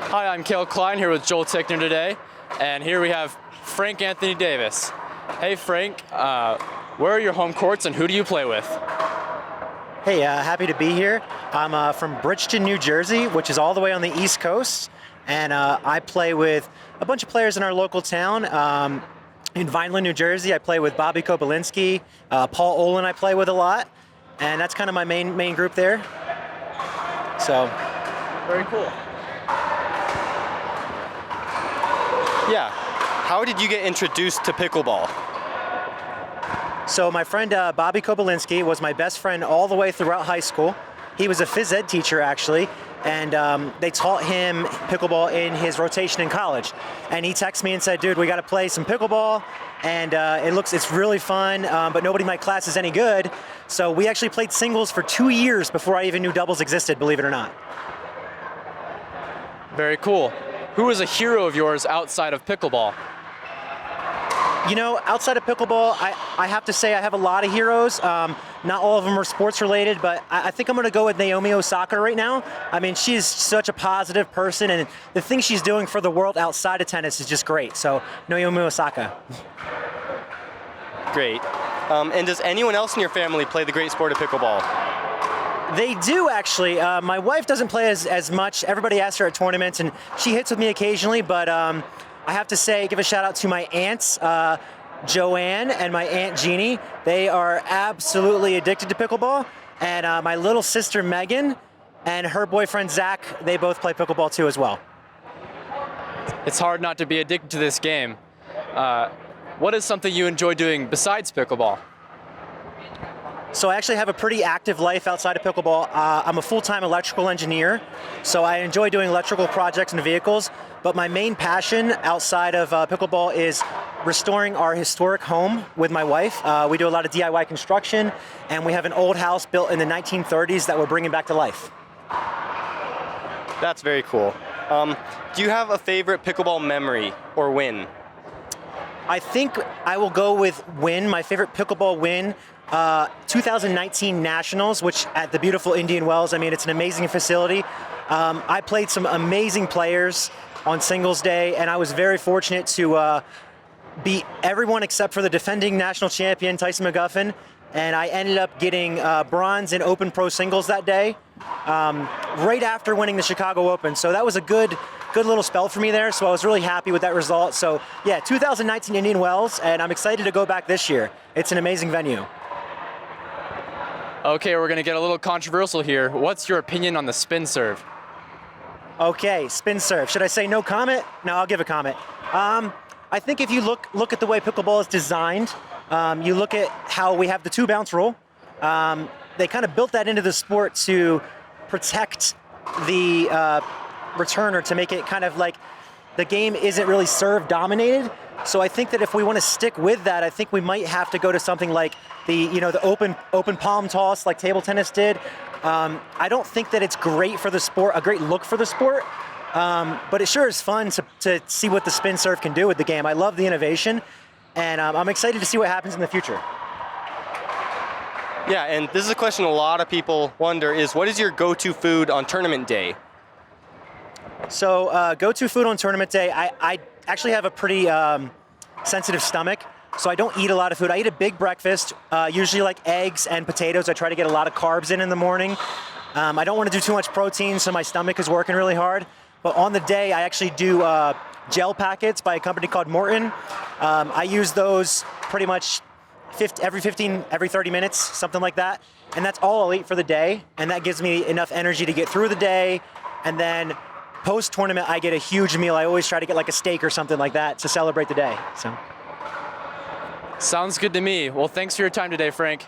Hi, I'm Cale Klein here with Joel Tickner today, and here we have Frank Anthony Davis. Hey Frank, where are your home courts and who do you play with? Hey, happy to be here. I'm from Bridgeton, New Jersey, which is all the way on the East Coast, and I play with a bunch of players in our local town. In Vineland, New Jersey, I play with Bobby Kobalinski, Paul Olin I play with a lot, and that's kind of my main group there. So, Very cool. Yeah. How did you get introduced to pickleball? So my friend Bobby Kobalinski was my best friend all the way throughout high school. He was a phys ed teacher actually, and they taught him pickleball in his rotation in college. And he texted me and said, "Dude, we got to play some pickleball, and it's really fun, but nobody in my class is any good." So we actually played singles for 2 years before I even knew doubles existed, believe it or not. Very cool. Who is a hero of yours outside of pickleball? You know, outside of pickleball, I have to say I have a lot of heroes. Not all of them are sports related, but I think I'm going to go with Naomi Osaka right now. I mean, she's such a positive person, and the things she's doing for the world outside of tennis is just great. So, Naomi Osaka. Great. And does anyone else in your family play the great sport of pickleball? They do, actually. My wife doesn't play as much. Everybody asks her at tournaments, and she hits with me occasionally, but I have to say, give a shout out to my aunts, Joanne and my aunt Jeannie. They are absolutely addicted to pickleball. And my little sister Megan and her boyfriend Zach, they both play pickleball too as well. It's hard not to be addicted to this game. What is something you enjoy doing besides pickleball? So I actually have a pretty active life outside of pickleball. I'm a full-time electrical engineer, so I enjoy doing electrical projects and vehicles, but my main passion outside of pickleball is restoring our historic home with my wife. We do a lot of DIY construction, and we have an old house built in the 1930s that we're bringing back to life. That's very cool. Do you have a favorite pickleball memory or win? I think I will go with win. My favorite pickleball win, 2019 Nationals, which at the beautiful Indian Wells. I mean, it's an amazing facility. I played some amazing players on singles day, and I was very fortunate to beat everyone except for the defending national champion, Tyson McGuffin, and I ended up getting bronze in Open Pro Singles that day, right after winning the Chicago Open. So that was a good little spell for me there, so I was really happy with that result. So yeah, 2019 Indian Wells, and I'm excited to go back this year. It's an amazing venue. Okay, we're going to get a little controversial here. What's your opinion on the spin serve? Okay, spin serve. Should I say no comment? No, I'll give a comment. I think if you look at the way pickleball is designed, you look at how we have the 2 bounce rule. They kind of built that into the sport to protect the returner, to make it kind of like the game isn't really serve dominated. So I think that if we want to stick with that, I think we might have to go to something like the open palm toss like table tennis did. I don't think that it's great for the sport, a great look for the sport, but it sure is fun to see what the spin serve can do with the game. I love the innovation, and I'm excited to see what happens in the future. Yeah, and this is a question a lot of people wonder is, what is your go-to food on tournament day? So go-to food on tournament day, I actually have a pretty sensitive stomach, so I don't eat a lot of food. I eat a big breakfast, usually like eggs and potatoes. I try to get a lot of carbs in the morning. I don't want to do too much protein, so my stomach is working really hard. But on the day, I actually do gel packets by a company called Morton. I use those pretty much every 30 minutes, something like that. And that's all I'll eat for the day, and that gives me enough energy to get through the day. And then post-tournament, I get a huge meal. I always try to get like a steak or something like that to celebrate the day. So. Sounds good to me. Well, thanks for your time today, Frank.